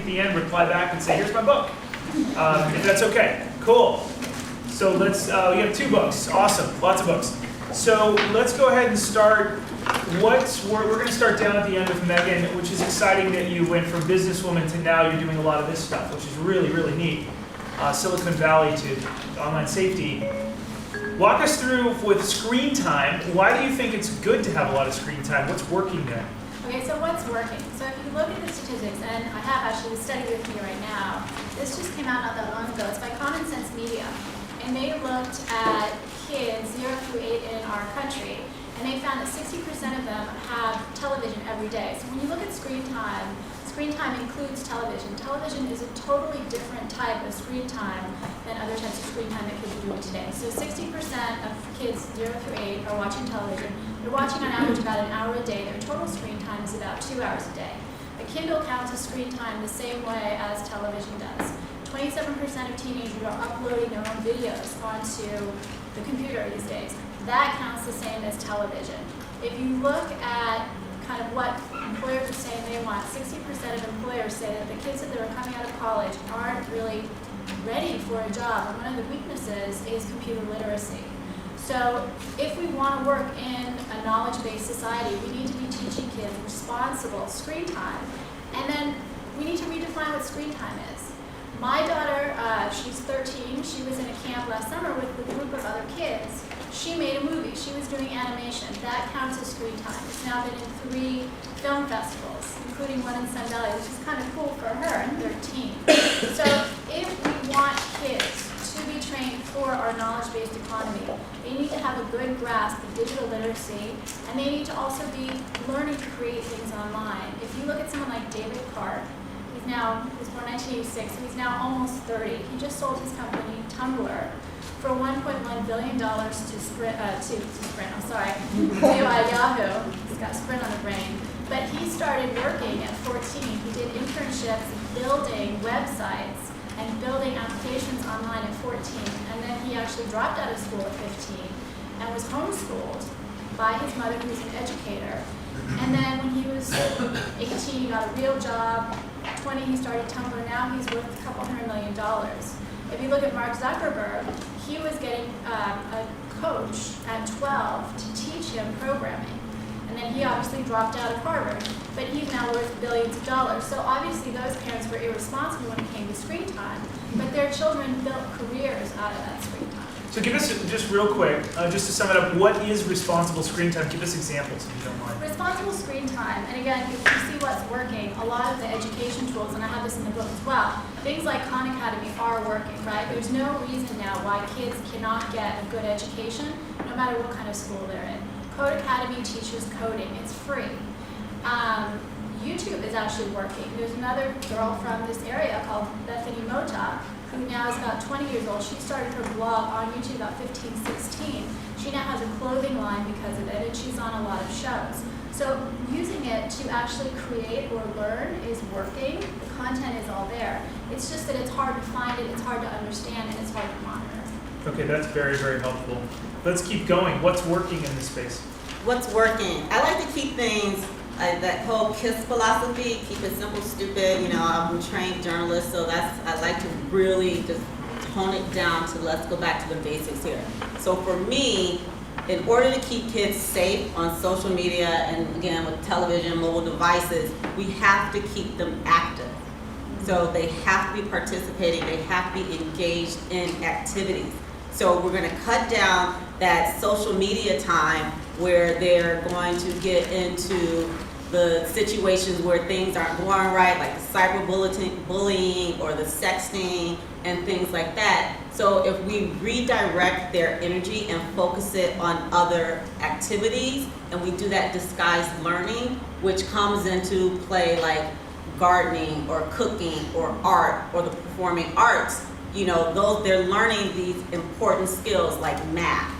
the end reply back and say, here's my book, if that's okay. Cool. So let's, we have 2 books. Awesome, lots of books. So let's go ahead and start. We're going to start down at the end with Megan, which is exciting that you went from businesswoman to now you're doing a lot of this stuff, which is really, really neat. Silicon Valley to online safety. Walk us through with screen time. Why do you think it's good to have a lot of screen time? What's working there? Okay, so what's working? So if you look at the statistics, and I have actually the study with me right now, this just came out not that long ago. It's by Common Sense Media. And they looked at kids 0 through 8 in our country, and they found that 60% of them have television every day. So when you look at screen time includes television. Television is a totally different type of screen time than other types of screen time that kids are doing today. So 60% of kids 0 through 8 are watching television. They're watching on average about an hour a day. Their total screen time is about 2 hours a day. A Kindle counts as screen time the same way as television does. 27% of teenagers are uploading their own videos onto the computer these days. That counts the same as television. If you look at kind of what employers are saying they want, 60% of employers say that the kids that are coming out of college aren't really ready for a job. And one of the weaknesses is computer literacy. So if we want to work in a knowledge-based society, we need to be teaching kids responsible screen time. And then we need to redefine what screen time is. My daughter, she's 13, she was in a camp last summer with a group of other kids. She made a movie, she was doing animation. That counts as screen time. It's now been in 3 film festivals, including one in Sun Valley, which is kind of cool for her, and 13. So if we want kids to be trained for our knowledge-based economy, they need to have a good grasp of digital literacy, and they need to also be learning to create things online. If you look at someone like David Karp, he was born in 1986, so he's now almost 30. He just sold his company, Tumblr, for $1.1 billion to Yahoo. He's got Sprint on the brain. But he started working at 14. He did internships building websites and building applications online at 14. And then he actually dropped out of school at 15 and was homeschooled by his mother, who's an educator. And then when he was 18, he got a real job. 20, he started Tumblr. Now he's worth a couple $100 million. If you look at Mark Zuckerberg, he was getting a coach at 12 to teach him programming. And then he obviously dropped out of Harvard, but he's now worth billions of dollars. So obviously those parents were irresponsible when it came to screen time, but their children built careers out of that screen time. So give us, just real quick, just to sum it up, what is responsible screen time? Give us examples if you don't mind. Responsible screen time, and again, if you see what's working, a lot of the education tools, and I have this in the book as well, things like Khan Academy are working, right? There's no reason now why kids cannot get a good education, no matter what kind of school they're in. Code Academy teaches coding, it's free. YouTube is actually working. There's another girl from this area called Bethany Mota, who now is about 20 years old. She started her blog on YouTube about 15, 16. She now has a clothing line because of it, and she's on a lot of shows. So using it to actually create or learn is working. The content is all there. It's just that it's hard to find it, it's hard to understand, and it's hard to monitor. Okay, that's very, very helpful. Let's keep going. What's working in this space? What's working? I like to keep things, that whole KISS philosophy, keep it simple, stupid. You know, I'm a trained journalist, so I like to really just tone it down to let's go back to the basics here. So for me, in order to keep kids safe on social media and again with television, mobile devices, we have to keep them active. So they have to be participating, they have to be engaged in activities. So we're going to cut down that social media time where they're going to get into the situations where things aren't going right, like the cyberbullying or the sexting and things like that. So if we redirect their energy and focus it on other activities, and we do that disguised learning, which comes into play like gardening or cooking or art or the performing arts, you know, they're learning these important skills like math.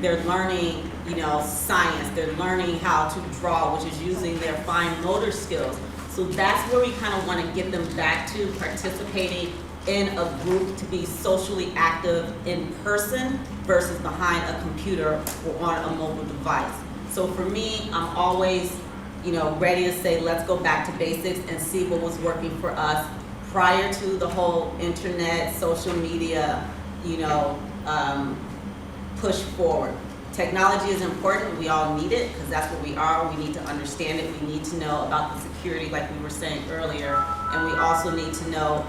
They're learning, you know, science. They're learning how to draw, which is using their fine motor skills. So that's where we kind of want to get them back to participating in a group, to be socially active in person versus behind a computer or on a mobile device. So for me, I'm always, ready to say, let's go back to basics and see what was working for us prior to the whole internet, social media, push forward. Technology is important, we all need it, because that's what we are. We need to understand it, we need to know about the security like we were saying earlier, and we also need to know,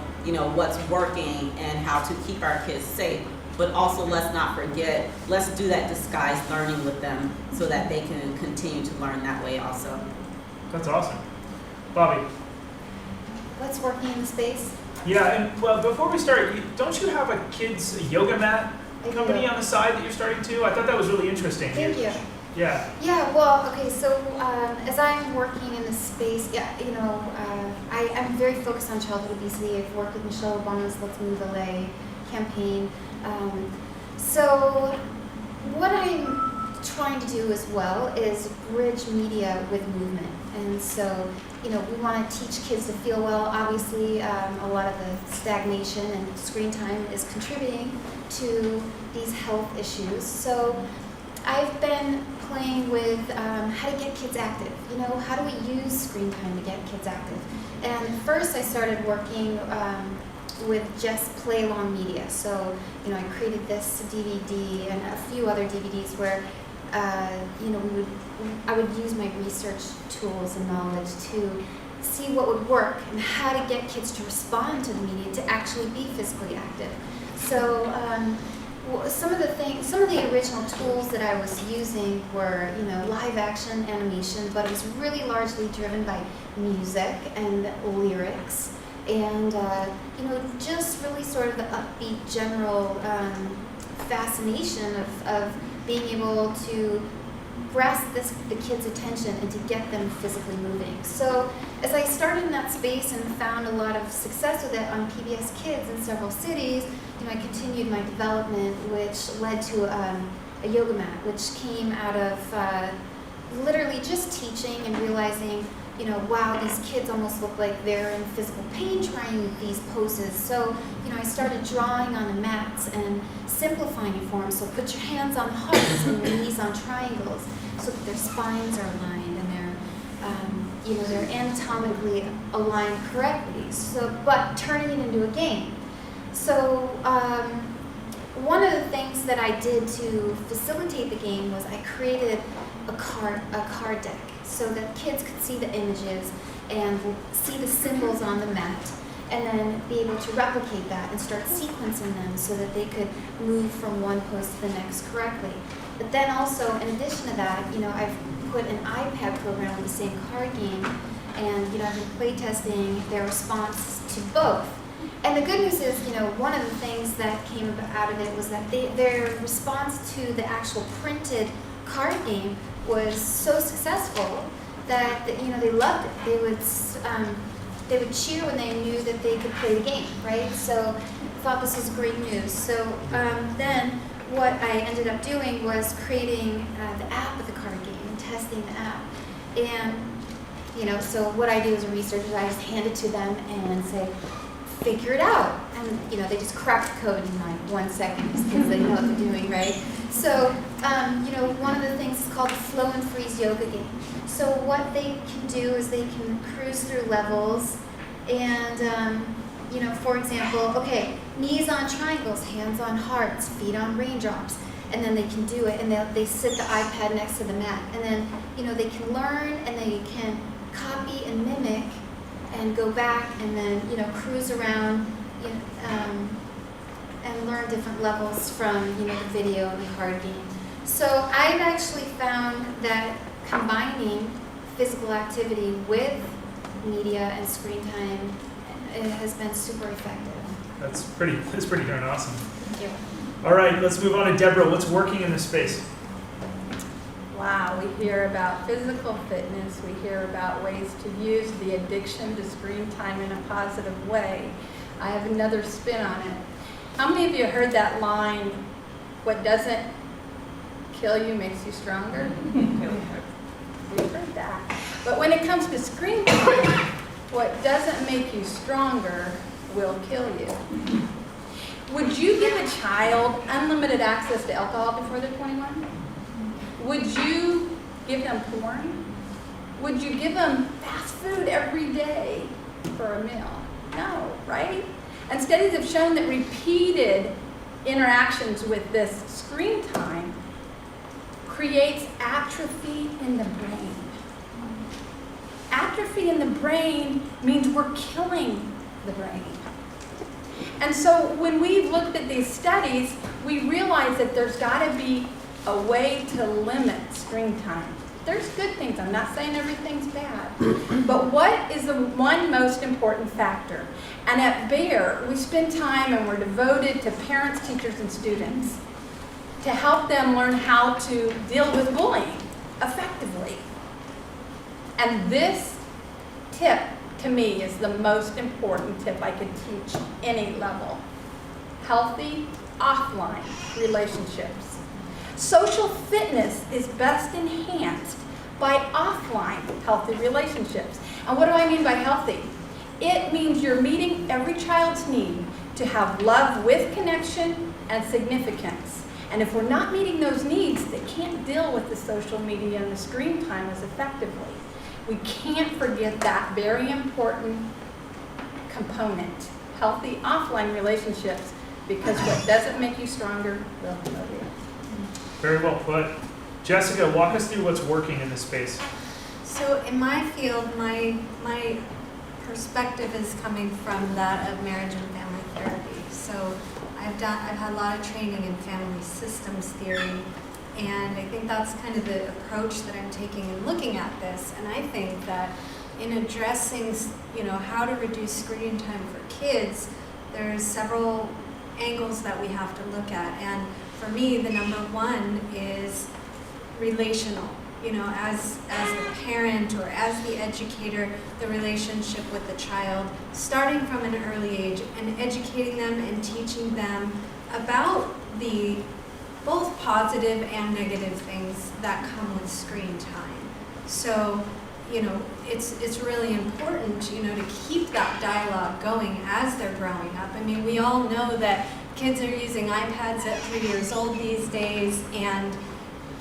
what's working and how to keep our kids safe. But also, let's not forget, let's do that disguised learning with them so that they can continue to learn that way also. That's awesome. Bobbi. What's working in the space? Yeah, and well, before we start, don't you have a kids yoga mat I company do. on the side that you're starting to? I thought that was really interesting. Thank you. Yeah. Yeah, well, okay, so as I'm working in this space, I'm very focused on childhood obesity. I've worked with Michelle Obama's Let's Move LA campaign. So what I'm trying to do as well is bridge media with movement. And so, we want to teach kids to feel well. Obviously, a lot of the stagnation and screen time is contributing to these health issues. So I've been playing with how to get kids active. How do we use screen time to get kids active? And first I started working with just play along media. So, I created this DVD and a few other DVDs where I would use my research tools and knowledge to see what would work and how to get kids to respond to the media to actually be physically active. So some of the original tools that I was using were, live action animation, but it was really largely driven by music and lyrics and, just really sort of the upbeat general fascination of being able to grasp the kids' attention and to get them physically moving. So as I started in that space and found a lot of success with it on PBS Kids in several cities, I continued my development, which led to a yoga mat, which came out of literally just teaching and realizing, wow, these kids almost look like they're in physical pain trying these poses. So, I started drawing on the mats and simplifying it for them. So put your hands on hearts and your knees on triangles so that their spines are aligned and they're anatomically aligned correctly. So, but turning it into a game. So one of the things that I did to facilitate the game was I created a card deck so that kids could see the images and see the symbols on the mat and then be able to replicate that and start sequencing them so that they could move from one pose to the next correctly. But then also, in addition to that, I've put an iPad program with the same card game and, I've been playtesting their response to both. And the good news is, one of the things that came out of it was that their response to the actual printed card game was so successful that they loved it. They would cheer when they knew that they could play the game, right? So I thought this was great news. So then what I ended up doing was creating the app of the card game and testing the app. And so what I do as a researcher is I just hand it to them and say, figure it out. And, they just crack the code in like 1 second because they know what they're doing, right? So, one of the things is called the flow and freeze yoga game. So what they can do is they can cruise through levels and, for example, okay, knees on triangles, hands on hearts, feet on raindrops. And then they can do it and they sit the iPad next to the mat. And then, they can learn and they can copy and mimic and go back and then, cruise around and learn different levels from, the video and the card game. So I've actually found that combining physical activity with media and screen time has been super effective. That's pretty darn awesome. Thank you. All right, let's move on to Deborah. What's working in this space? Wow, we hear about physical fitness, we hear about ways to use the addiction to screen time in a positive way. I have another spin on it. How many of you heard that line, what doesn't kill you makes you stronger? We've heard that. But when it comes to screen time, what doesn't make you stronger will kill you. Would you give a child unlimited access to alcohol before they're 21? Would you give them porn? Would you give them fast food every day for a meal? No, right? And studies have shown that repeated interactions with this screen time creates atrophy in the brain. Atrophy in the brain means we're killing the brain. And so when we've looked at these studies, we realize that there's got to be a way to limit screen time. There's good things. I'm not saying everything's bad. But what is the one most important factor? And at Bayer, we spend time and we're devoted to parents, teachers, and students to help them learn how to deal with bullying effectively. And this tip, to me, is the most important tip I could teach any level. Healthy offline relationships. Social fitness is best enhanced by offline healthy relationships. And what do I mean by healthy? It means you're meeting every child's need to have love with connection and significance. And if we're not meeting those needs, they can't deal with the social media and the screen time as effectively. We can't forget that very important component, healthy offline relationships, because what doesn't make you stronger will kill you. Very well put. Jessica, walk us through what's working in this space. So in my field, my perspective is coming from that of marriage and family therapy. So I've had a lot of training in family systems theory, and I think that's kind of the approach that I'm taking in looking at this. And I think that in addressing, how to reduce screen time for kids, there's several angles that we have to look at. And for me, the number one is relational. As a parent or as the educator, the relationship with the child, starting from an early age and educating them and teaching them about the both positive and negative things that come with screen time. So, it's really important, to keep that dialogue going as they're growing up. I mean, we all know that kids are using iPads at 3 years old these days, and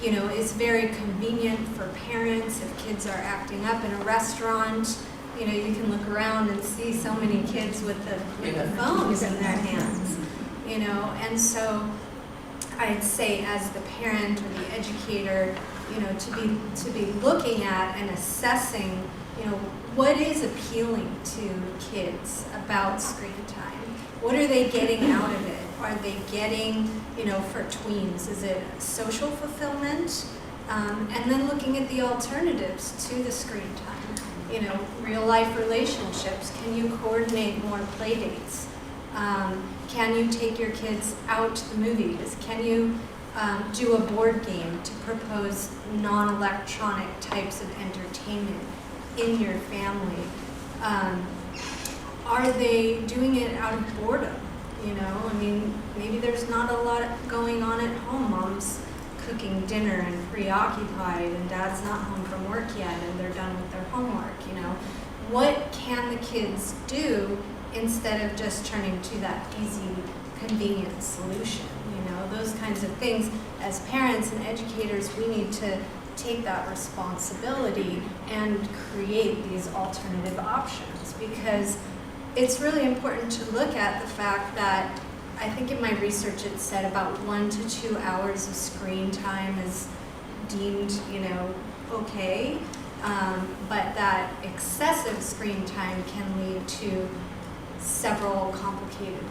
it's very convenient for parents if kids are acting up in a restaurant. You can look around and see so many kids with the phones in their hands. And so I'd say as the parent or the educator, to be looking at and assessing, what is appealing to kids about screen time? What are they getting out of it? Are they getting, for tweens, is it social fulfillment? And then looking at the alternatives to the screen time. Real life relationships. Can you coordinate more play dates? Can you take your kids out to the movies? Can you do a board game to propose non-electronic types of entertainment in your family? Are they doing it out of boredom? Maybe there's not a lot going on at home. Mom's cooking dinner and preoccupied, and dad's not home from work yet, and they're done with their homework. What can the kids do instead of just turning to that easy, convenient solution? Those kinds of things. As parents and educators, we need to take that responsibility and create these alternative options, because it's really important to look at the fact that I think in my research it said about 1 to 2 hours of screen time is deemed, okay, but that excessive screen time can lead to several complicated,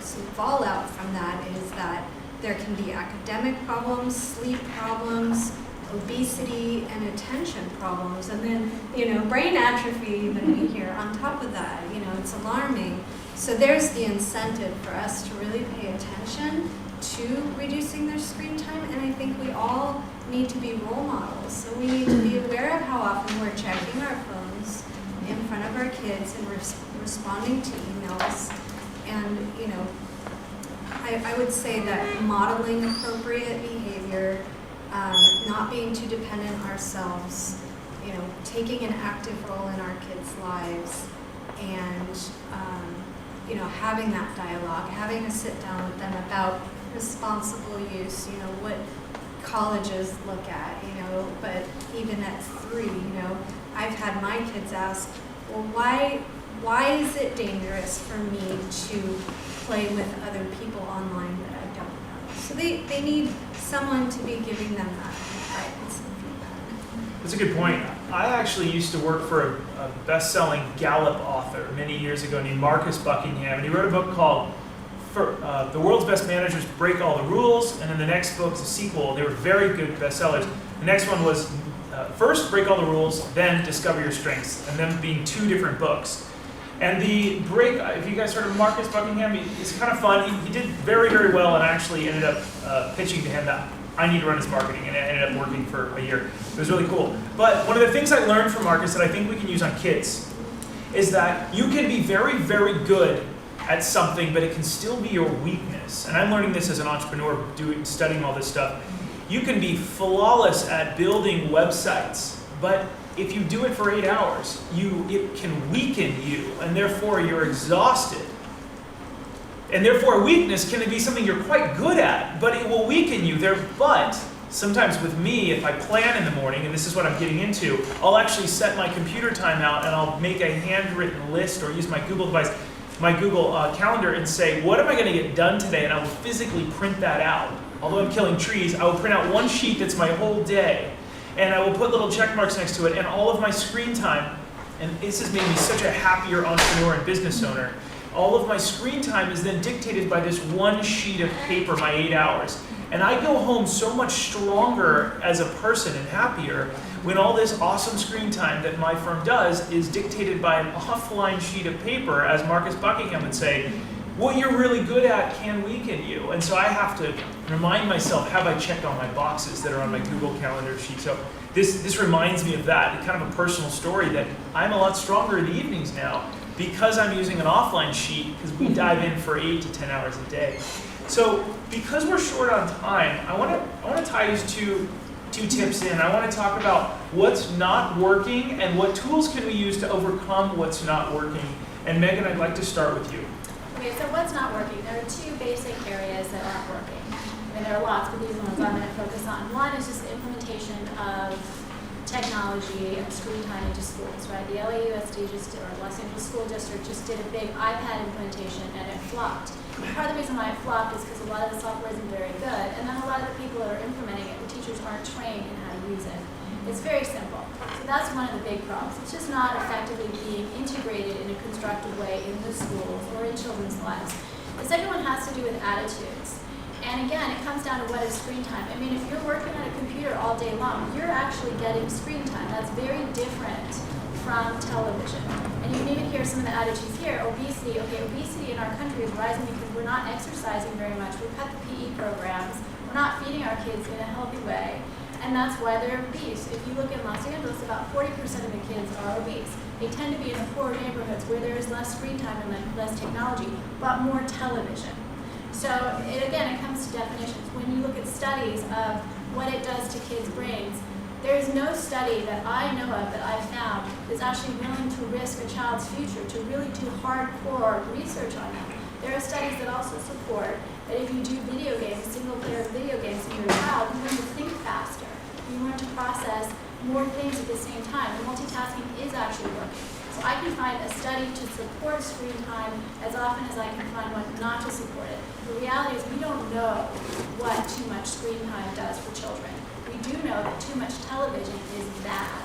some fallout from that is that there can be academic problems, sleep problems, obesity, and attention problems, and then, brain atrophy even we hear on top of that. It's alarming. So there's the incentive for us to really pay attention to reducing their screen time, and I think we all need to be role models. So we need to be aware of how often we're checking our phones in front of our kids and responding to emails. And, I would say that modeling appropriate behavior, not being too dependent ourselves, taking an active role in our kids' lives, and, having that dialogue, having a sit down with them about responsible use, what colleges look at, but even at 3, I've had my kids ask, well, why is it dangerous for me to play with other people online that I don't know? So they need someone to be giving them that guidance and feedback. That's a good point. I actually used to work for a best-selling Gallup author many years ago named Marcus Buckingham, and he wrote a book called The World's Best Managers Break All the Rules, and then the next book's a sequel. They were very good bestsellers. The next one was first Break All the Rules, then Discover Your Strengths, and them being 2 different books. And the break, if you guys heard of Marcus Buckingham, it's kind of fun. He did very, very well, and I actually ended up pitching to him that I need to run his marketing, and it ended up working for a year. It was really cool. But one of the things I learned from Marcus that I think we can use on kids is that you can be very, very good at something, but it can still be your weakness. And I'm learning this as an entrepreneur, studying all this stuff. You can be flawless at building websites, but if you do it for 8 hours, it can weaken you, and therefore you're exhausted. And therefore weakness can be something you're quite good at, but it will weaken you there. But sometimes with me, if I plan in the morning, and this is what I'm getting into, I'll actually set my computer time out and I'll make a handwritten list or use my Google device, my Google Calendar, and say, what am I going to get done today? And I will physically print that out. Although I'm killing trees, I will print out one sheet that's my whole day. And I will put little check marks next to it, and all of my screen time, and this has made me such a happier entrepreneur and business owner, all of my screen time is then dictated by this one sheet of paper, my 8 hours. And I go home so much stronger as a person and happier when all this awesome screen time that my firm does is dictated by an offline sheet of paper, as Marcus Buckingham would say. What you're really good at can weaken you. And so I have to remind myself, have I checked all my boxes that are on my Google Calendar sheet? So this reminds me of that, kind of a personal story that I'm a lot stronger in the evenings now because I'm using an offline sheet, because we dive in for 8 to 10 hours a day. So because we're short on time, I want to tie these two tips in. I want to talk about what's not working and what tools can we use to overcome what's not working. And Megan, I'd like to start with you. Okay, so what's not working? There are 2 basic areas that aren't working. I mean, there are lots, but these are the ones I'm going to focus on. One is just the implementation of technology and screen time into schools, right? The LAUSD or Los Angeles School District just did a big iPad implementation and it flopped. Part of the reason why it flopped is because a lot of the software isn't very good, and then a lot of the people that are implementing it, the teachers aren't trained in how to use it. It's very simple. So that's one of the big problems. It's just not effectively being integrated in a constructive way in the schools or in children's lives. The second one has to do with attitudes. And again, it comes down to what is screen time. I mean, if you're working on a computer all day long, you're actually getting screen time. That's very different from television. And you can even hear some of the attitudes here. Obesity, okay, obesity in our country is rising because we're not exercising very much. We cut the PE programs. We're not feeding our kids in a healthy way. And that's why they're obese. If you look in Los Angeles, about 40% of the kids are obese. They tend to be in the poorer neighborhoods where there is less screen time and less technology, but more television. So again, it comes to definitions. When you look at studies of what it does to kids' brains, there is no study that I know of that I've found that's actually willing to risk a child's future to really do hardcore research on them. There are studies that also support that if you do video games, single-player video games in your child, you learn to think faster. You learn to process more things at the same time. And multitasking is actually working. So I can find a study to support screen time as often as I can find one not to support it. The reality is we don't know what too much screen time does for children. We do know that too much television is bad.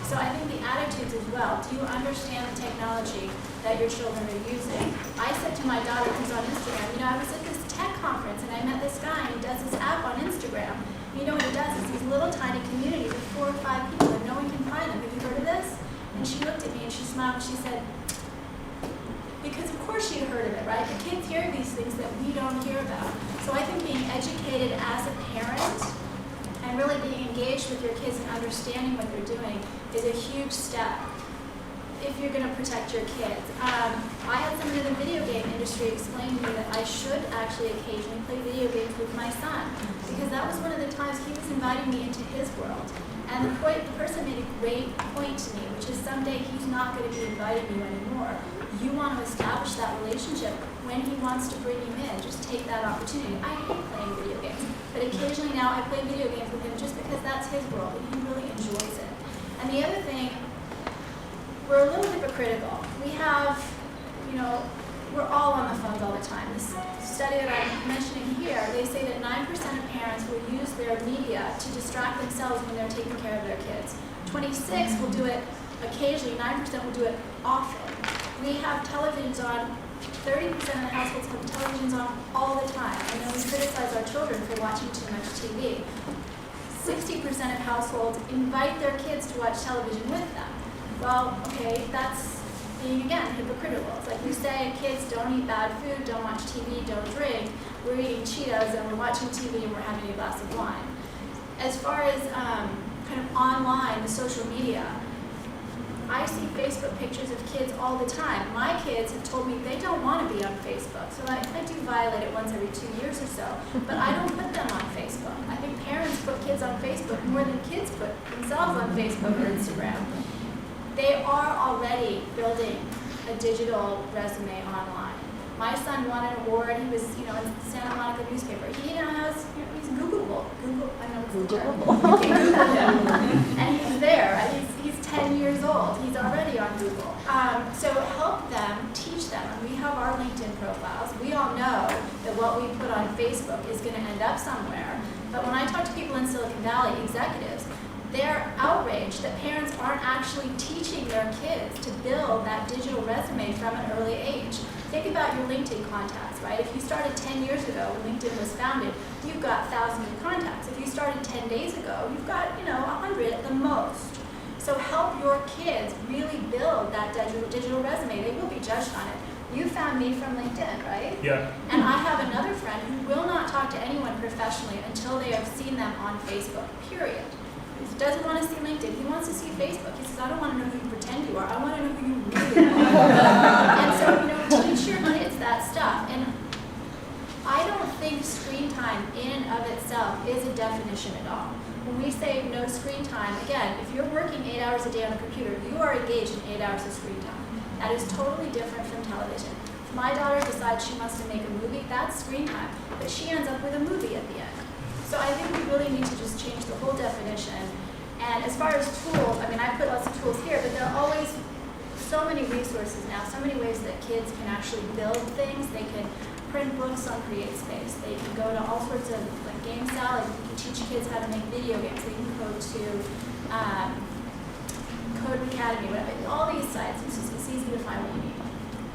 So I think the attitudes as well. Do you understand the technology that your children are using? I said to my daughter who's on Instagram, I was at this tech conference and I met this guy and he does this app on Instagram. You know what he does is these little tiny communities of 4 or 5 people and no one can find them. Have you heard of this? And she looked at me and she smiled and she said, because of course she had heard of it, right? The kids hear these things that we don't hear about. So I think being educated as a parent and really being engaged with your kids and understanding what they're doing is a huge step if you're going to protect your kids. I had someone in the video game industry explain to me that I should actually occasionally play video games with my son because that was one of the times he was inviting me into his world. And the person made a great point to me, which is someday he's not going to be inviting you anymore. you want to establish that relationship. When he wants to bring you in, just take that opportunity. I hate playing video games, but occasionally now I play video games with him just because that's his world and he really enjoys it. And the other thing, we're a little hypocritical. We have, we're all on the phones all the time. This study that I'm mentioning here, they say that 9% of parents will use their media to distract themselves when they're taking care of their kids. 26 will do it occasionally, 9% will do it often. We have televisions on, 30% of the households have televisions on all the time, and then we criticize our children for watching too much TV. 60% of households invite their kids to watch television with them. Well, okay, that's being, again, hypocritical. It's like we say, kids, don't eat bad food, don't watch TV, don't drink. We're eating Cheetos and we're watching TV and we're having a glass of wine. As far as kind of online, the social media, I see Facebook pictures of kids all the time. My kids have told me they don't want to be on Facebook. So I do violate it once every 2 years or so. But I don't put them on Facebook. I think parents put kids on Facebook more than kids put themselves on Facebook or Instagram. They are already building a digital resume online. My son won an award. He was, in the Santa Monica newspaper. He now has, he's Googleable. I know it's Googleable. You can Google him, and he's there. He's 10 years old. He's already on Google. So help them, teach them. And we have our LinkedIn profiles. We all know that what we put on Facebook is going to end up somewhere. But when I talk to people in Silicon Valley, executives, they're outraged that parents aren't actually teaching their kids to build that digital resume from an early age. Think about your LinkedIn contacts, right? If you started 10 years ago when LinkedIn was founded, you've got thousands of contacts. If you started 10 days ago, you've got, 100 at the most. So help your kids really build that digital resume. They will be judged on it. You found me from LinkedIn, right? Yeah. And I have another friend who will not talk to anyone professionally until they have seen them on Facebook, period. He doesn't want to see LinkedIn. He wants to see Facebook. He says, I don't want to know who you pretend you are. I want to know who you really are. And so, teach your kids that stuff. And I don't think screen time in and of itself is a definition at all. When we say no screen time, again, if you're working 8 hours a day on a computer, you are engaged in 8 hours of screen time. That is totally different from television. If my daughter decides she wants to make a movie, that's screen time. But she ends up with a movie at the end. So I think we really need to just change the whole definition. And as far as tools, I put lots of tools here, but there are always so many resources now, so many ways that kids can actually build things. They can print books on CreateSpace. They can go to all sorts of Game Salad. You can teach kids how to make video games. They can go to Code Academy, whatever. All these sites, it's easy to find what you need.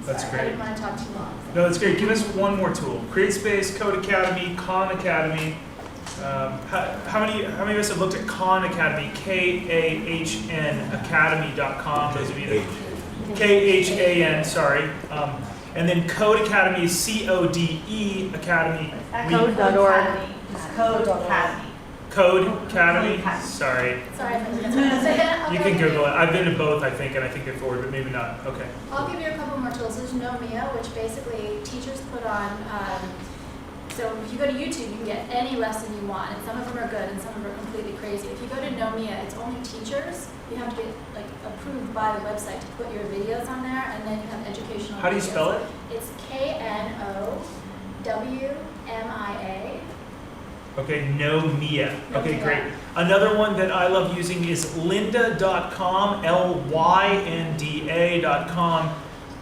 That's Sorry, great. I didn't want to talk too long. No, that's great. Give us one more tool. CreateSpace, Code Academy, Khan Academy. How many of us have looked at Khan Academy? KAHN Academy.com. Those of you that KHAN, sorry. And then Code Academy is CODE Academy. Code.org. Code Academy. Code Academy. Sorry. Sorry if I forgot. You can Google it. I've been to both, I think, and I think they're forward, but maybe not. Okay. I'll give you a couple more tools. There's Nomia, which basically teachers put on. So if you go to YouTube, you can get any lesson you want, and some of them are good and some of them are completely crazy. If you go to Nomia, it's only teachers. You have to get approved by the website to put your videos on there, and then you have educational. How do you videos. spell it? It's KNOWMIA. Okay, Nomia. Okay, Nomia. great. Another one that I love using is lynda.com, LYNDA.com.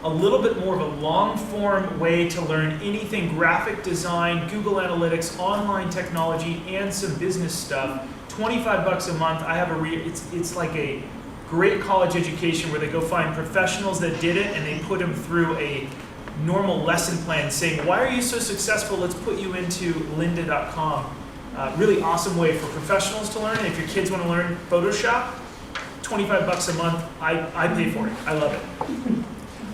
A little bit more of a long-form way to learn anything graphic design, Google Analytics, online technology, and some business stuff. $25 a month. I have it's like a great college education where they go find professionals that did it and they put them through a normal lesson plan saying, why are you so successful? Let's put you into lynda.com. Really awesome way for professionals to learn. And if your kids want to learn Photoshop, $25 a month. I pay for it. I love it.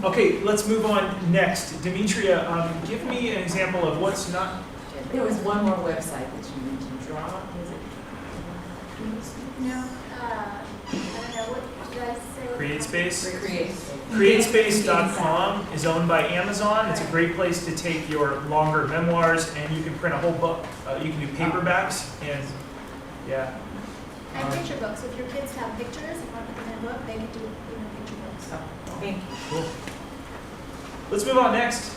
Okay, let's move on next. Dimitria, give me an example of what's not. There was one more website that you mentioned. Draw, is it? No. I don't know. What did I say? CreateSpace? CreateSpace. CreateSpace.com is owned by Amazon. It's a great place to take your longer memoirs, and you can print a whole book. You can do paperbacks, and yeah. And picture books. If your kids have pictures, you want to put them in a book, they can do picture books. Thank you. Cool. let's move on next.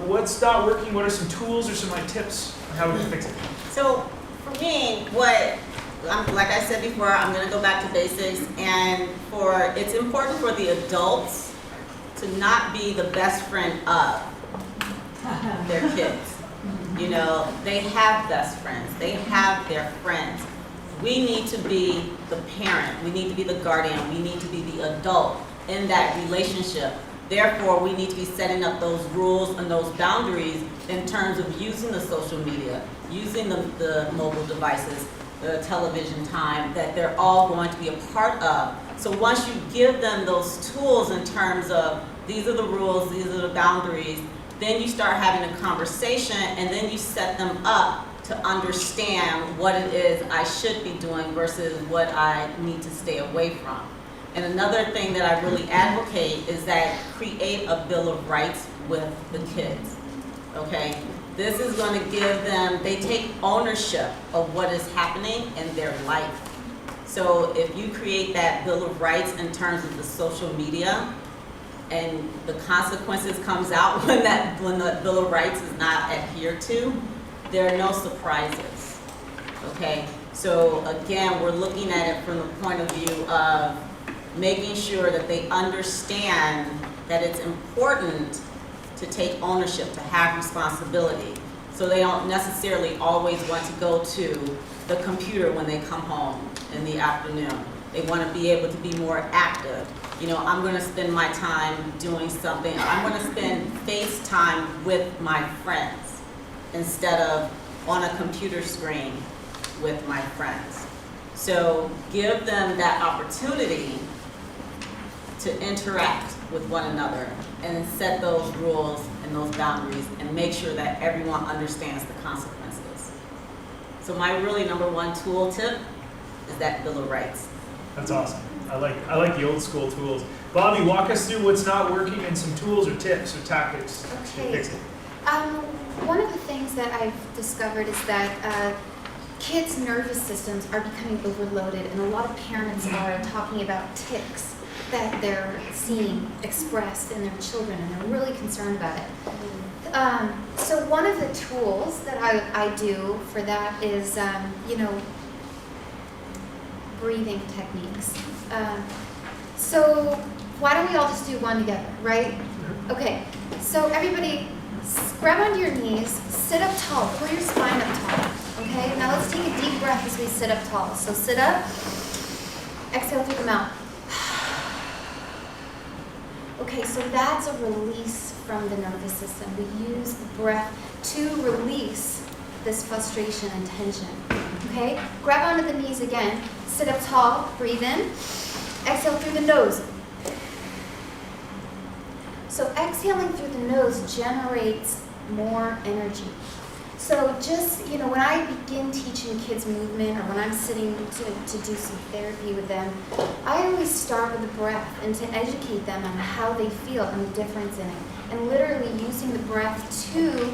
What's not working? What are some tools or some like tips on how we can fix it? So for me, like I said before, I'm gonna go back to basics, and it's important for the adults to not be the best friend of their kids. You know, they have best friends, they have their friends. We need to be the parent, we need to be the guardian, we need to be the adult in that relationship. Therefore, we need to be setting up those rules and those boundaries in terms of using the social media, using the mobile devices, the television time, that they're all going to be a part of. So once you give them those tools in terms of these are the rules, these are the boundaries, then you start having a conversation, and then you set them up to understand what it is I should be doing versus what I need to stay away from. And another thing that I really advocate is that create a bill of rights with the kids, okay? This is going to give them, they take ownership of what is happening in their life. So if you create that bill of rights in terms of the social media, and the consequences comes out when the bill of rights is not adhered to, there are no surprises, okay? So again, we're looking at it from the point of view of making sure that they understand that it's important to take ownership, to have responsibility. So they don't necessarily always want to go to the computer when they come home in the afternoon. They want to be able to be more active. You know, I'm going to spend my time doing something. I'm going to spend FaceTime with my friends instead of on a computer screen with my friends. So give them that opportunity to interact with one another and set those rules and those boundaries and make sure that everyone understands the consequences. So my really number one tool tip is that Bill of Rights. That's awesome. I like the old school tools. Bobbi, walk us through what's not working and some tools or tips or tactics to fix it. One of the things that I've discovered is that kids' nervous systems are becoming overloaded, and a lot of parents are talking about tics that they're seeing expressed in their children, and they're really concerned about it. So one of the tools that I do for that is, breathing techniques. So why don't we all just do one together, right? Okay, so everybody grab onto your knees, sit up tall, pull your spine up tall, okay? Now let's take a deep breath as we sit up tall. So sit up, exhale through the mouth. Okay, so that's a release from the nervous system. We use the breath to release this frustration and tension, okay? Grab onto the knees again, sit up tall, breathe in, exhale through the nose. So exhaling through the nose generates more energy. So just, when I begin teaching kids movement, or when I'm sitting to do some therapy with them, I always start with the breath and to educate them on how they feel and the difference in it. And literally using the breath to,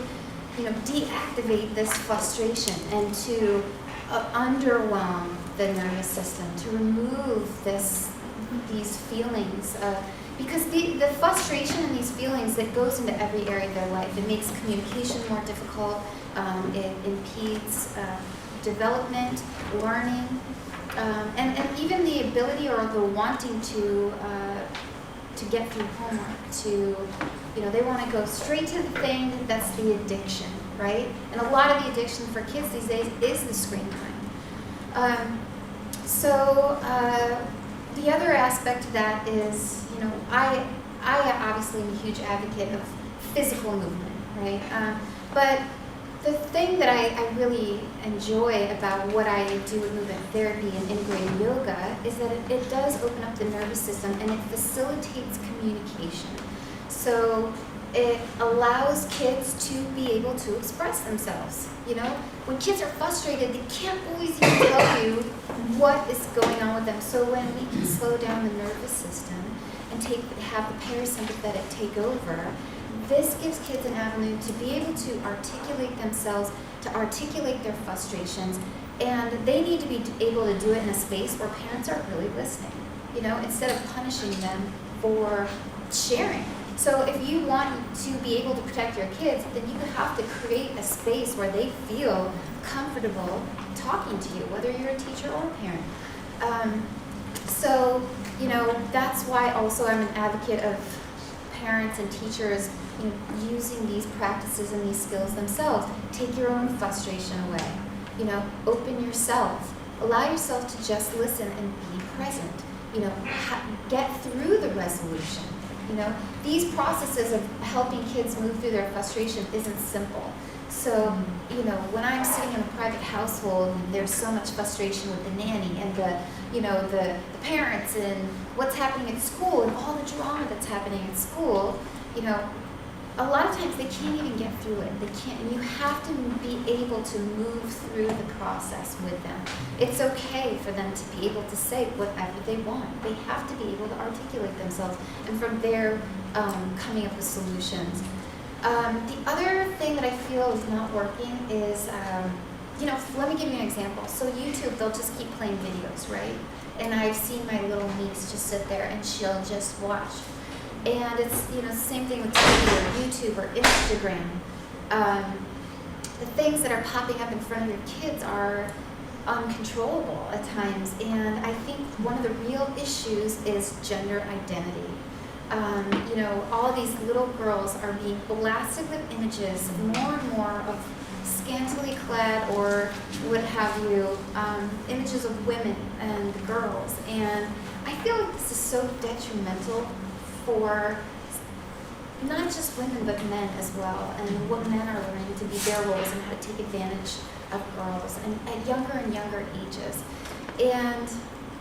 deactivate this frustration and to underwhelm the nervous system, to remove these feelings. Because the frustration and these feelings, that goes into every area of their life. It makes communication more difficult. It impedes development, learning, and even the ability or the wanting to get through homework. They want to go straight to the thing that's the addiction, right? And a lot of the addiction for kids these days is the screen time. The other aspect of that is, I obviously am a huge advocate of physical movement, right? But the thing that I really enjoy about what I do with movement therapy and integrated yoga is that it does open up the nervous system, and it facilitates communication. So it allows kids to be able to express themselves. When kids are frustrated, they can't always even tell you what is going on with them. So when we can slow down the nervous system and have the parasympathetic take over, this gives kids an avenue to be able to articulate themselves, to articulate their frustrations, and they need to be able to do it in a space where parents are really listening, instead of punishing them for sharing. So if you want to be able to protect your kids, then you have to create a space where they feel comfortable talking to you, whether you're a teacher or a parent. So, you know, that's why also I'm an advocate of parents and teachers, you know, using these practices and these skills themselves. Take your own frustration away. You know, open yourself. Allow yourself to just listen and be present. You know, get through the resolution. You know, these processes of helping kids move through their frustration isn't simple. So, you know, when I'm sitting in a private household and there's so much frustration with the nanny and the, you know, the parents and what's happening at school and all the drama that's happening at school, you know, a lot of times they can't even get through it. They can't, and you have to be able to move through the process with them. It's okay for them to be able to say whatever they want. They have to be able to articulate themselves, and from there, coming up with solutions. The other thing that I feel is not working is, you know, let me give you an example. So YouTube, they'll just keep playing videos, right? And I've seen my little niece just sit there and she'll just watch. And it's, you know, the same thing with TV or YouTube or Instagram. The things that are popping up in front of your kids are uncontrollable at times. And I think one of the real issues is gender identity. You know, all of these little girls are being blasted with images, more and more of scantily clad or what have you, images of women and girls. And I feel like this is so detrimental for not just women but men as well, and what men are learning to be their roles and how to take advantage of girls and at younger and younger ages.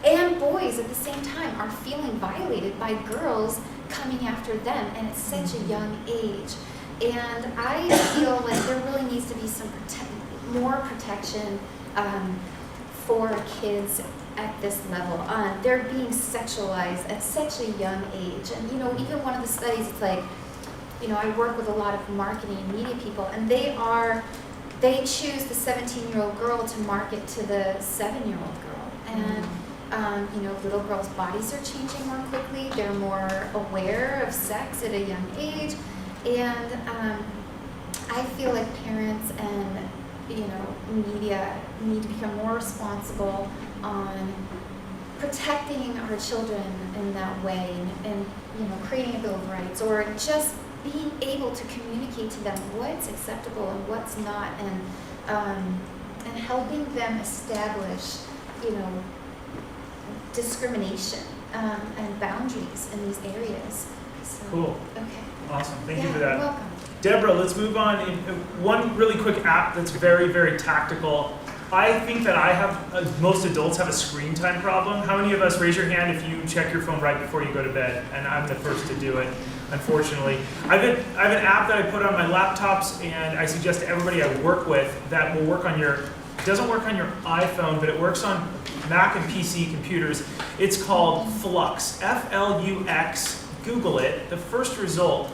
And boys at the same time are feeling violated by girls coming after them, and at such a young age. And I feel like there really needs to be some more protection for kids at this level. They're being sexualized at such a young age. And, you know, even one of the studies, it's like, you know, I work with a lot of marketing and media people, and they choose the 17-year-old girl to market to the 7-year-old girl. And, you know, little girls' bodies are changing more quickly. They're more aware of sex at a young age. And I feel like parents and, you know, media need to become more responsible on protecting our children in that way, and you know, creating a Bill of Rights, or just being able to communicate to them what's acceptable and what's not, and helping them establish, you know, discrimination and boundaries in these areas. So, Cool. Okay. Awesome. Thank you for You're that. welcome. Deborah, let's move on. One really quick app that's very, very tactical. I think that most adults have a screen time problem. How many of us, raise your hand if you check your phone right before you go to bed? And I'm the first to do it, unfortunately. I have an app that I put on my laptops, and I suggest to everybody I work with that will work on it doesn't work on your iPhone, but it works on Mac and PC computers. It's called Flux, F-L-U-X. Google it. The first result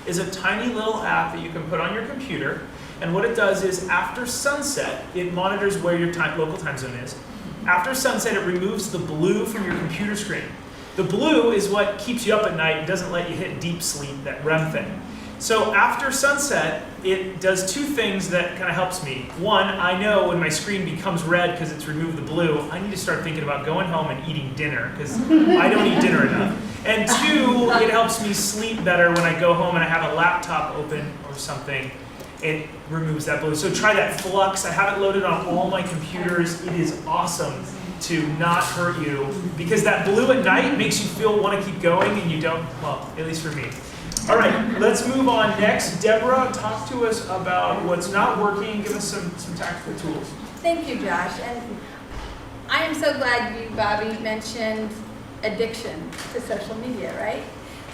is a tiny little app that you can put on your computer. And what it does is, after sunset, it monitors where your local time zone is. After sunset, it removes the blue from your computer screen. The blue is what keeps you up at night and doesn't let you hit deep sleep, that REM thing. So after sunset, it does two things that kind of helps me. One, I know when my screen becomes red because it's removed the blue, I need to start thinking about going home and eating dinner, because I don't eat dinner enough. And two, it helps me sleep better when I go home and I have a laptop open or something. It removes that blue. So try that Flux. I have it loaded on all my computers. It is awesome to not hurt you, because that blue at night makes you want to keep going, and you don't, well, at least for me. All right, let's move on. Next, Deborah, talk to us about what's not working. Give us some tactical tools. Thank you, Josh. And I am so glad you, Bobbi, mentioned addiction to social media, right?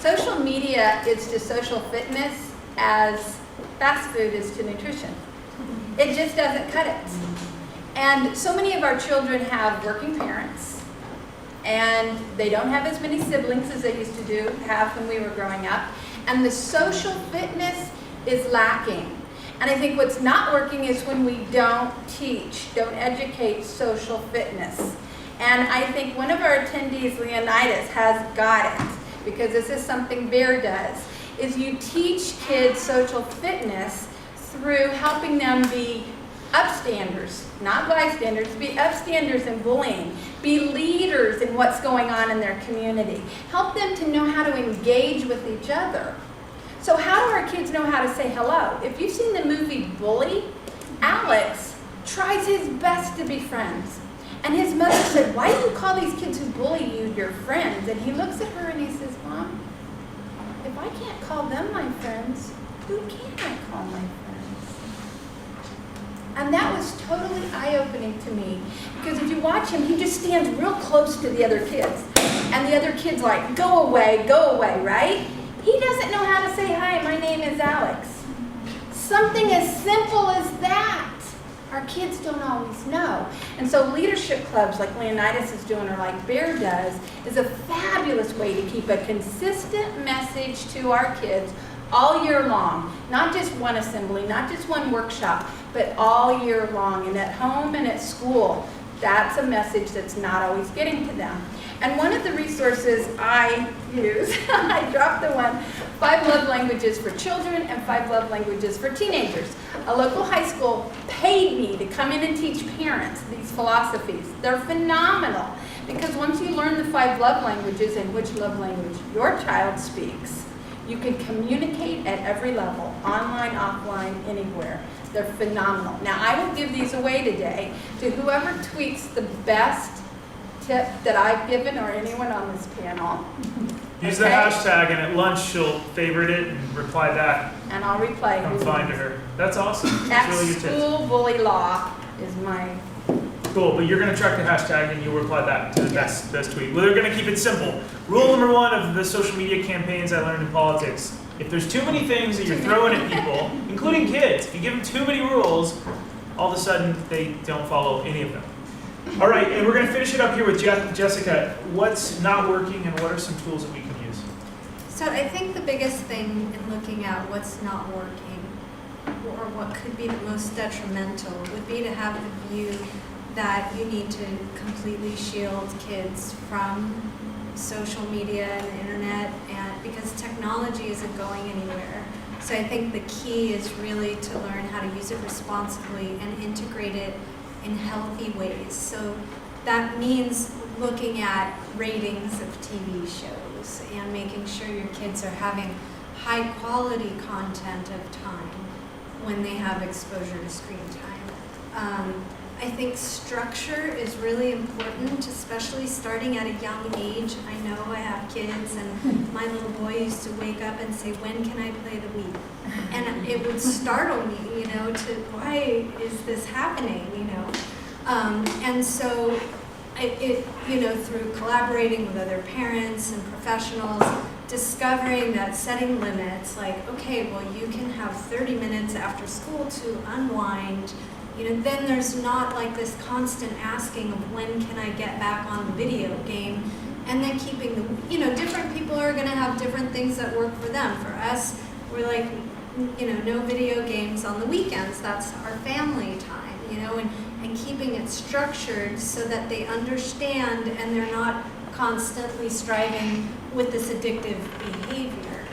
Social media is to social fitness as fast food is to nutrition. It just doesn't cut it. And so many of our children have working parents, and they don't have as many siblings as they used to have when we were growing up. And the social fitness is lacking. And I think what's not working is when we don't educate social fitness. And I think one of our attendees, Leonidas, has got it, because this is something Bear does. is you teach kids social fitness through helping them be upstanders, not bystanders, be upstanders in bullying, be leaders in what's going on in their community, help them to know how to engage with each other. So how do our kids know how to say hello? If you've seen the movie Bully, Alex tries his best to be friends. And his mother said, why do you call these kids who bully you your friends? And he looks at her and he says, Mom, if I can't call them my friends, who can I call my friends? And that was totally eye-opening to me. Because if you watch him, he just stands real close to the other kids. And the other kids like, go away, right? He doesn't know how to say, hi, my name is Alex. Something as simple as that. Our kids don't always know. And so leadership clubs like Leonidas is doing or like Bear does is a fabulous way to keep a consistent message to our kids all year long. Not just one assembly, not just one workshop, but all year long. And at home and at school, that's a message that's not always getting to them. And one of the resources I use, I dropped the one, 5 love languages for children and 5 love languages for teenagers. A local high school paid me to come in and teach parents these philosophies. They're phenomenal because once you learn the 5 love languages and which love language your child speaks, you can communicate at every level, online, offline, anywhere. They're phenomenal. Now I will give these away today to whoever tweets the best tip that I've given or anyone on this panel. Use the hashtag, and at lunch she'll favorite it and reply back. And I'll reply. Come find her. That's awesome. That's At really good tips. school bully law is my. Cool, but you're going to track the hashtag and you'll reply back to the best tweet. Well, they're going to keep it simple. Rule number 1 of the social media campaigns I learned in politics: if there's too many things that you're throwing at people, including kids, if you give them too many rules, all of a sudden they don't follow any of them. All right, and we're going to finish it up here with Jessica. What's not working and what are some tools that we can use? So I think the biggest thing in looking at what's not working or what could be the most detrimental would be to have the view that you need to completely shield kids from social media and the internet, and because technology isn't going anywhere. So I think the key is really to learn how to use it responsibly and integrate it in healthy ways. So that means looking at ratings of TV shows and making sure your kids are having high quality content of time when they have exposure to screen time. I think structure is really important, especially starting at a young age. I know I have kids, and my little boy used to wake up and say, when can I play the Wii? And it would startle me, to why is this happening, And so through collaborating with other parents and professionals, discovering that setting limits, like, okay, well, you can have 30 minutes after school to unwind. Then there's not like this constant asking of when can I get back on the video game, and then keeping the, different people are going to have different things that work for them. For us, we're like, no video games on the weekends. That's our family time, and keeping it structured so that they understand and they're not constantly striving with this addictive behavior.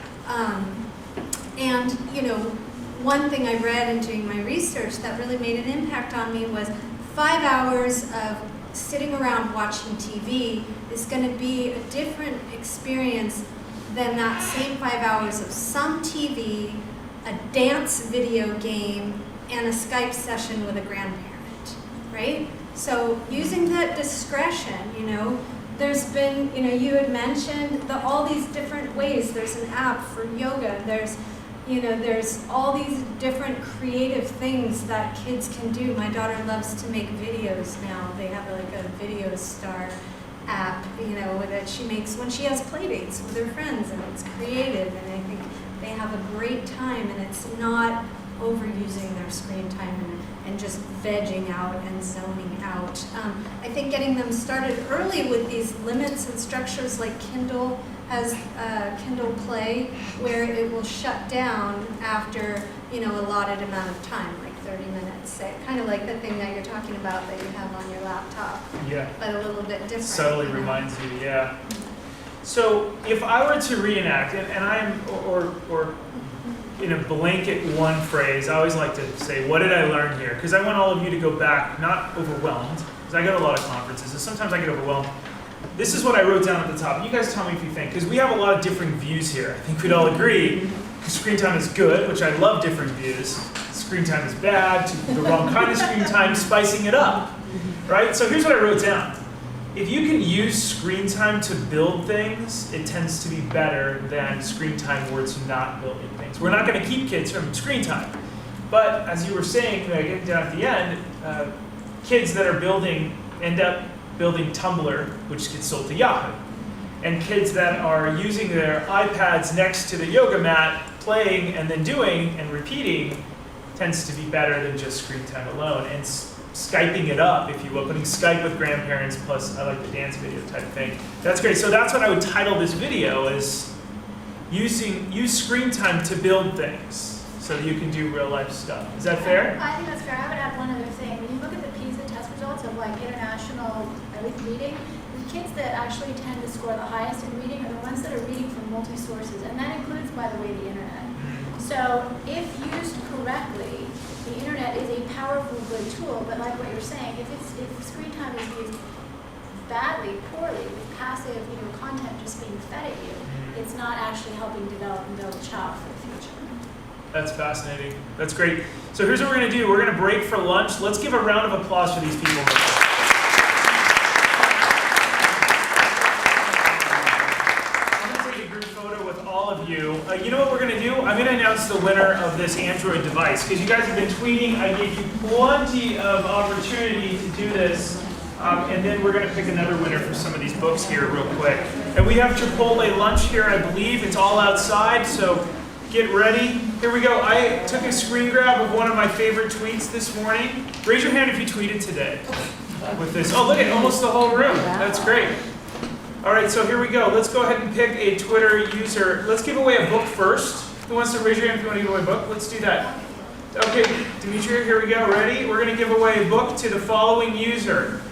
One thing I read in doing my research that really made an impact on me was 5 hours of sitting around watching TV is going to be a different experience than that same 5 hours of some TV, a dance video game, and a Skype session with a grandparent, right? So using that discretion, there's been, you had mentioned all these different ways. There's an app for yoga. There's all these different creative things that kids can do. My daughter loves to make videos now. They have like a Video Star app, that she makes when she has play dates with her friends, and it's creative, and I think they have a great time, and it's not overusing their screen time and just vegging out and zoning out. I think getting them started early with these limits and structures, like Kindle has Kindle Play, where it will shut down after allotted amount of time, like 30 minutes, say, kind of like the thing that you're talking about that you have on your laptop. Yeah. But a little bit different. Subtly reminds you, yeah. So if I were to reenact, and I'm, or in a blanket one phrase, I always like to say, what did I learn here? Because I want all of you to go back, not overwhelmed, because I go to a lot of conferences, and sometimes I get overwhelmed. This is what I wrote down at the top. You guys tell me if you think, because we have a lot of different views here. I think we'd all agree, screen time is good, which I love different views. Screen time is bad, the wrong kind of screen time, spicing it up, right? So here's what I wrote down. If you can use screen time to build things, it tends to be better than screen time where it's not building things. We're not going to keep kids from screen time. But as you were saying, getting down at the end, kids that are building end up building Tumblr, which gets sold to Yahoo. And kids that are using their iPads next to the yoga mat, playing and then doing and repeating, tends to be better than just screen time alone. And Skyping it up, if you will, putting Skype with grandparents plus I like the dance video type thing. That's great. So that's what I would title this video is use screen time to build things so that you can do real life stuff. Is that fair? I think that's fair. I would add one other thing. When you look at the PISA test results of like international reading, the kids that actually tend to score the highest in reading are the ones that are reading from multi-sources, and that includes, by the way, the internet. So if used correctly, the internet is a powerful, good tool, but like what you're saying, if screen time is used badly, poorly, with passive, content just being fed at you, it's not actually helping develop and build a child for the future. That's fascinating. That's great. So here's what we're going to do. We're going to break for lunch. Let's give a round of applause for these people. You know what we're going to do? I'm going to announce the winner of this Android device, because you guys have been tweeting. I gave you plenty of opportunity to do this, and then we're going to pick another winner for some of these books here real quick. And we have Chipotle lunch here, I believe. It's all outside, so get ready. Here we go. I took a screen grab of one of my favorite tweets this morning. Raise your hand if you tweeted today with this. Oh, look at almost the whole room. That's great. All right, so here we go. Let's go ahead and pick a Twitter user. Let's give away a book first. Who wants to raise your hand if you want to give away a book? Let's do that. Okay, Dimitria, here we go. Ready? We're going to give away a book to the following user.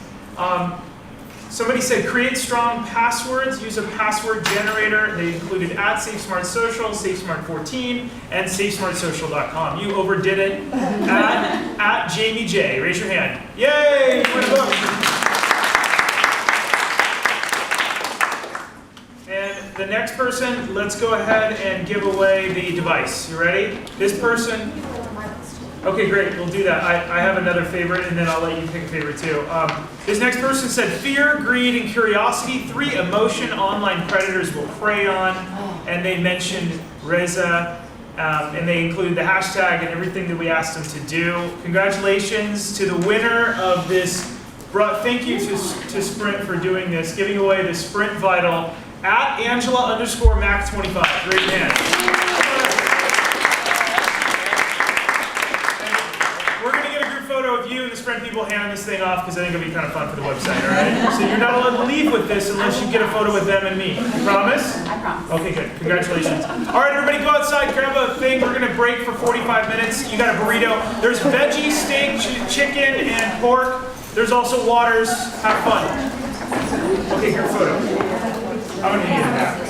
Somebody said create strong passwords, use a password generator. They included @SafeSmartSocial, SafeSmart14, and SafeSmartSocial.com. You overdid it. at Jamie J. Raise your hand. Yay! You win a book. And the next person, let's go ahead and give away the device. You ready? This person. Okay, great. We'll do that. I have another favorite, and then I'll let you pick a favorite too. This next person said, fear, greed, and curiosity, 3 emotion online predators will prey on. And they mentioned Reza, and they included the hashtag and everything that we asked them to do. Congratulations to the winner of this. Thank you to Sprint for doing this, giving away the Sprint Vital at Angela_Mac25. Great hand. We're going to get a group photo of you and the Sprint people handing this thing off because I think it'll be kind of fun for the website, all right? So you're not allowed to leave with this unless you get a photo with them and me. You promise? I promise. Okay, good. Congratulations. All right, everybody go outside, grab a thing. We're going to break for 45 minutes. You got a burrito. There's veggie, steak, chicken, and pork. There's also waters. Have fun. Okay, group photo. I'm going to need that.